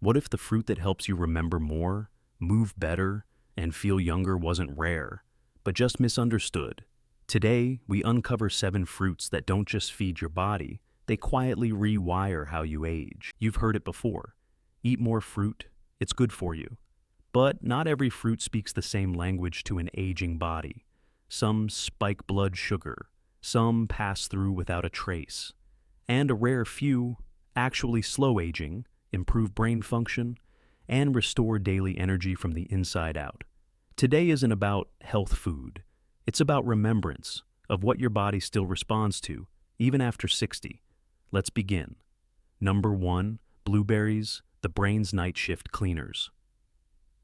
What if the fruit that helps you remember more, move better, and feel younger wasn't rare, but just misunderstood? Today, we uncover 7 fruits that don't just feed your body, they quietly rewire how you age. You've heard it before. Eat more fruit, it's good for you. But not every fruit speaks the same language to an aging body. Some spike blood sugar, some pass through without a trace, and a rare few actually slow aging, improve brain function, and restore daily energy from the inside out. Today isn't about health food. It's about remembrance of what your body still responds to, even after 60. Let's begin. Number 1, blueberries, the brain's Nightshift cleaners.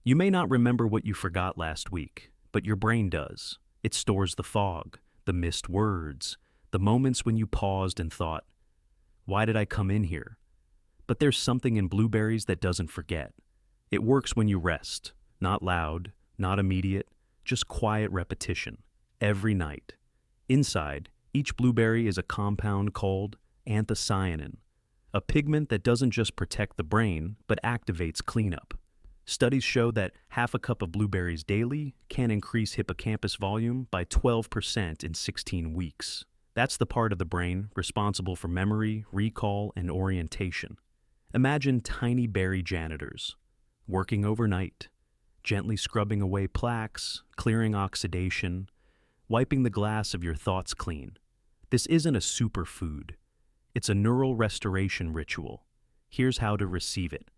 You may not remember what you forgot last week, but your brain does. It stores the fog, the missed words, the moments when you paused and thought, "Why did I come in here?" But there's something in blueberries that doesn't forget. It works when you rest, not loud, not immediate, just quiet repetition, every night. Inside, each blueberry is a compound called anthocyanin, a pigment that doesn't just protect the brain, but activates cleanup. Studies show that half a cup of blueberries daily can increase hippocampus volume by 12% in 16 weeks. That's the part of the brain responsible for memory, recall, and orientation. Imagine tiny berry janitors, working overnight, gently scrubbing away plaques, clearing oxidation, wiping the glass of your thoughts clean. This isn't a superfood. It's a neural restoration ritual. Here's how to receive it.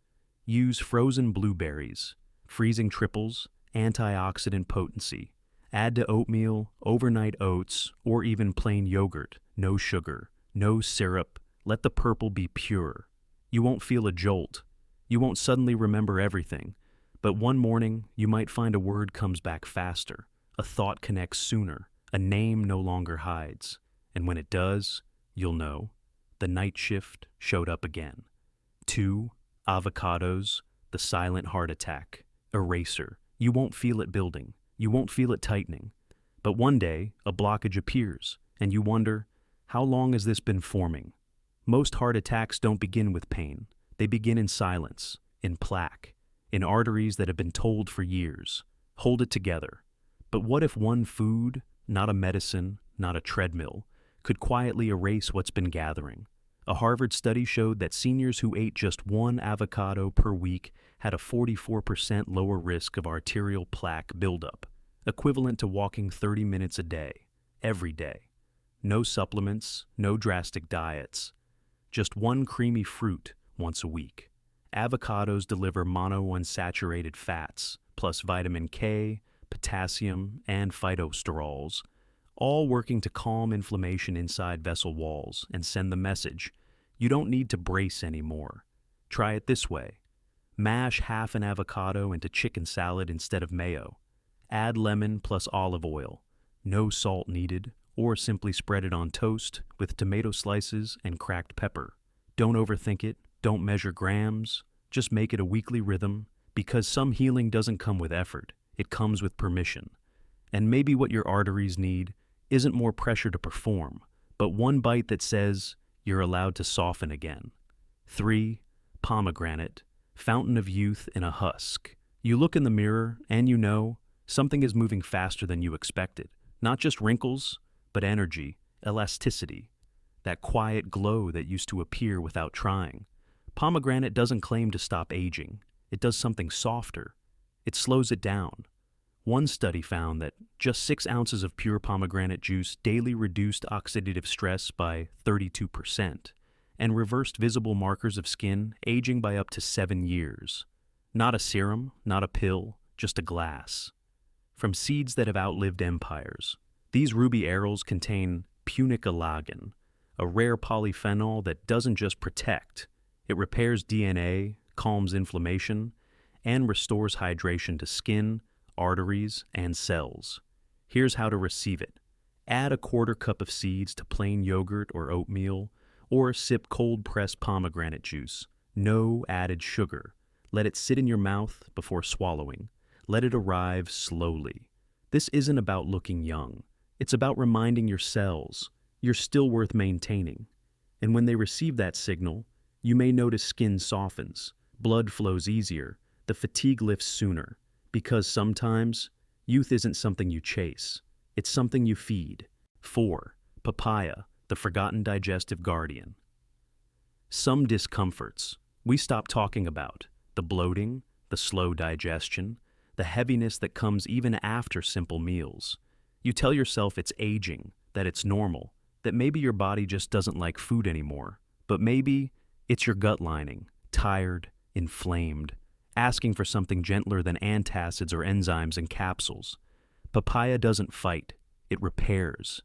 Use frozen blueberries, freezing triples, antioxidant potency. Add to oatmeal, overnight oats, or even plain yogurt. No sugar, no syrup. Let the purple be pure. You won't feel a jolt. You won't suddenly remember everything. But one morning, you might find a word comes back faster. A thought connects sooner. A name no longer hides. And when it does, you'll know. The night shift showed up again. 2, avocados, the silent heart attack. Eraser. You won't feel it building. You won't feel it tightening. But one day, a blockage appears, and you wonder, how long has this been forming? Most heart attacks don't begin with pain. They begin in silence, in plaque, in arteries that have been told for years. Hold it together. But what if one food, not a medicine, not a treadmill, could quietly erase what's been gathering? A Harvard study showed that seniors who ate just 1 avocado per week had a 44% lower risk of arterial plaque buildup, equivalent to walking 30 minutes a day, every day. No supplements, no drastic diets. Just 1 creamy fruit once a week. Avocados deliver monounsaturated fats, plus vitamin K, potassium, and phytosterols, all working to calm inflammation inside vessel walls and send the message, you don't need to brace anymore. Try it this way. Mash half an avocado into chicken salad instead of mayo. Add lemon plus olive oil. No salt needed, or simply spread it on toast with tomato slices and cracked pepper. Don't overthink it, don't measure grams, just make it a weekly rhythm, because some healing doesn't come with effort, it comes with permission. And maybe what your arteries need isn't more pressure to perform, but one bite that says you're allowed to soften again. 3, pomegranate, fountain of youth in a husk. You look in the mirror and you know something is moving faster than you expected. Not just wrinkles, but energy, elasticity, that quiet glow that used to appear without trying. Pomegranate doesn't claim to stop aging. It does something softer. It slows it down. One study found that just 6 ounces of pure pomegranate juice daily reduced oxidative stress by 32% and reversed visible markers of skin aging by up to 7 years. Not a serum, not a pill, just a glass. From seeds that have outlived empires. These ruby arils contain punicalagon, a rare polyphenol that doesn't just protect, it repairs DNA, calms inflammation, and restores hydration to skin, arteries, and cells. Here's how to receive it. Add a 1/4 cup of seeds to plain yogurt or oatmeal, or sip cold-pressed pomegranate juice. No added sugar. Let it sit in your mouth before swallowing. Let it arrive slowly. This isn't about looking young. It's about reminding your cells you're still worth maintaining. And when they receive that signal, you may notice skin softens, blood flows easier, the fatigue lifts sooner, because sometimes youth isn't something you chase, it's something you feed. 4. Papaya, the forgotten digestive guardian. Some discomforts we stop talking about: the bloating, the slow digestion, the heaviness that comes even after simple meals. You tell yourself it's aging, that it's normal, that maybe your body just doesn't like food anymore, but maybe it's your gut lining, tired, inflamed, asking for something gentler than antacids or enzymes in capsules. Papaya doesn't fight, it repairs.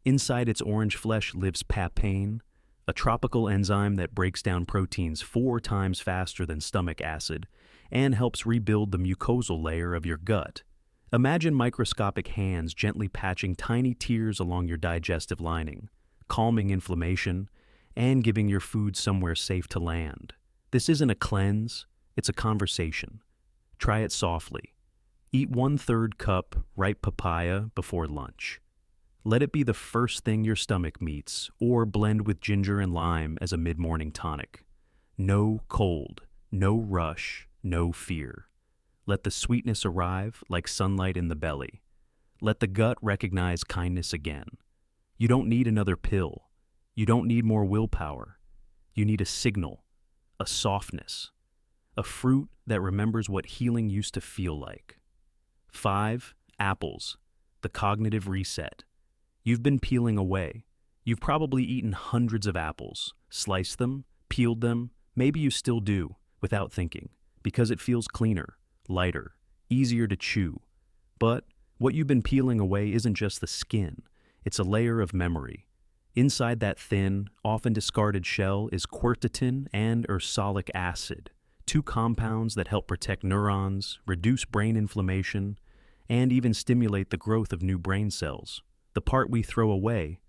Inside its orange flesh lives papain, a tropical enzyme that breaks down proteins 4 times faster than stomach acid and helps rebuild the mucosal layer of your gut. Imagine microscopic hands gently patching tiny tears along your digestive lining, calming inflammation, and giving your food somewhere safe to land. This isn't a cleanse, it's a conversation. Try it softly. Eat 1/3 cup ripe papaya before lunch. Let it be the first thing your stomach meets, or blend with ginger and lime as a mid-morning tonic. No cold, no rush, no fear. Let the sweetness arrive like sunlight in the belly. Let the gut recognize kindness again. You don't need another pill. You don't need more willpower. You need a signal, a softness, a fruit that remembers what healing used to feel like. 5. Apples, the cognitive reset. You've been peeling away. You've probably eaten hundreds of apples, sliced them, peeled them, maybe you still do, without thinking, because it feels cleaner, lighter, easier to chew. But what you've been peeling away isn't just the skin, it's a layer of memory. Inside that thin, often discarded shell is quercetin and ursolic acid, 2 compounds that help protect neurons, reduce brain inflammation, and even stimulate the growth of new brain cells. The part we throw away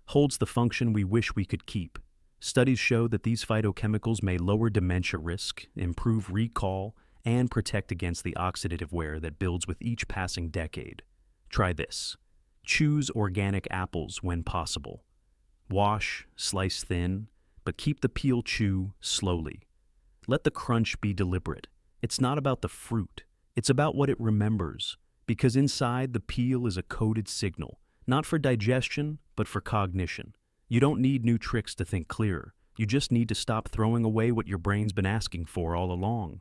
holds the function we wish we could keep. Studies show that these phytochemicals may lower dementia risk, improve recall, and protect against the oxidative wear that builds with each passing decade. Try this. Choose organic apples when possible. Wash, slice thin, but keep the peel chew slowly. Let the crunch be deliberate. It's not about the fruit, it's about what it remembers, because inside the peel is a coded signal, not for digestion, but for cognition. You don't need new tricks to think clearer. You just need to stop throwing away what your brain's been asking for all along.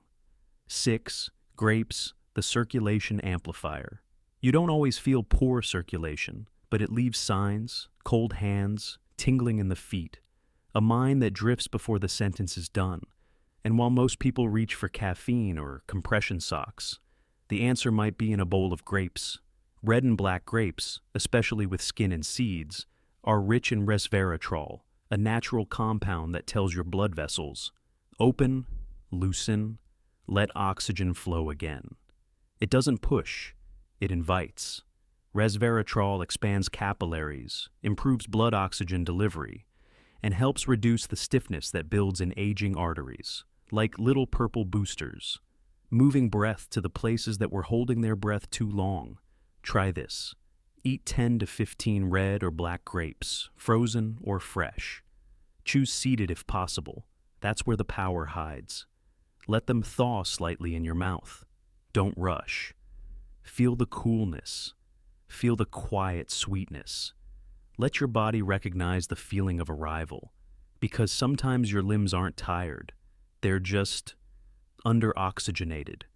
6. Grapes, the circulation amplifier. You don't always feel poor circulation, but it leaves signs: cold hands, tingling in the feet, a mind that drifts before the sentence is done. And while most people reach for caffeine or compression socks, the answer might be in a bowl of grapes. Red and black grapes, especially with skin and seeds, are rich in resveratrol, a natural compound that tells your blood vessels, open, loosen, let oxygen flow again. It doesn't push, it invites. Resveratrol expands capillaries, improves blood oxygen delivery, and helps reduce the stiffness that builds in aging arteries, like little purple boosters, moving breath to the places that were holding their breath too long. Try this. Eat 10 to 15 red or black grapes, frozen or fresh. Choose seeded if possible. That's where the power hides. Let them thaw slightly in your mouth. Don't rush. Feel the coolness. Feel the quiet sweetness. Let your body recognize the feeling of arrival, because sometimes your limbs aren't tired. They're just under-oxygenated.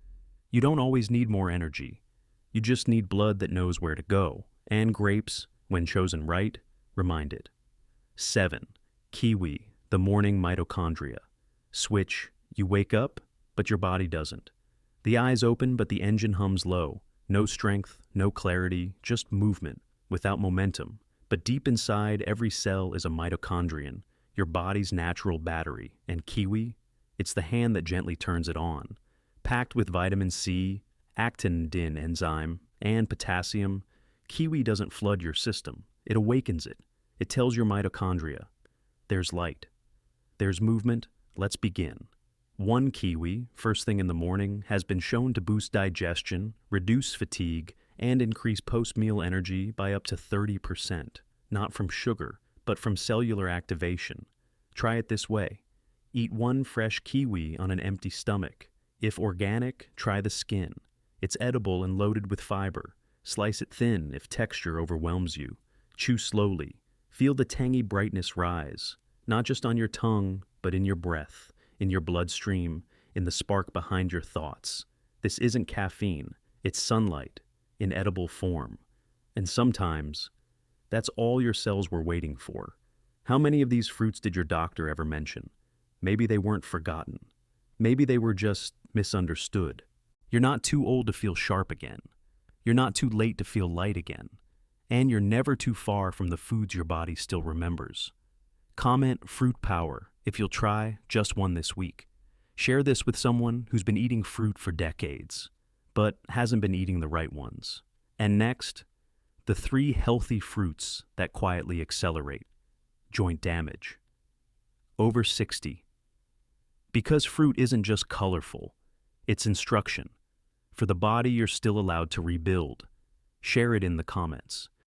You don't always need more energy. You just need blood that knows where to go, and grapes, when chosen right, remind it. 7. Kiwi, the morning mitochondria. Switch, you wake up, but your body doesn't. The eyes open, but the engine hums low. No strength, no clarity, just movement, without momentum. But deep inside, every cell is a mitochondrion, your body's natural battery. And kiwi, it's the hand that gently turns it on. Packed with vitamin C, actin-din enzyme, and potassium, kiwi doesn't flood your system. It awakens it. It tells your mitochondria, there's light. There's movement. Let's begin. 1 kiwi, first thing in the morning, has been shown to boost digestion, reduce fatigue, and increase post-meal energy by up to 30%, not from sugar, but from cellular activation. Try it this way. Eat one fresh kiwi on an empty stomach. If organic, try the skin. It's edible and loaded with fiber. Slice it thin if texture overwhelms you. Chew slowly. Feel the tangy brightness rise, not just on your tongue, but in your breath, in your bloodstream, in the spark behind your thoughts. This isn't caffeine, it's sunlight, in edible form. And sometimes, that's all your cells were waiting for. How many of these fruits did your doctor ever mention? Maybe they weren't forgotten. Maybe they were just misunderstood. You're not too old to feel sharp again. You're not too late to feel light again. And you're never too far from the foods your body still remembers. Comment Fruit Power if you'll try just one this week. Share this with someone who's been eating fruit for decades, but hasn't been eating the right ones. And next, the 3 healthy fruits that quietly accelerate joint damage. Over 60. Because fruit isn't just colorful, it's instruction. For the body you're still allowed to rebuild. Share it in the comments.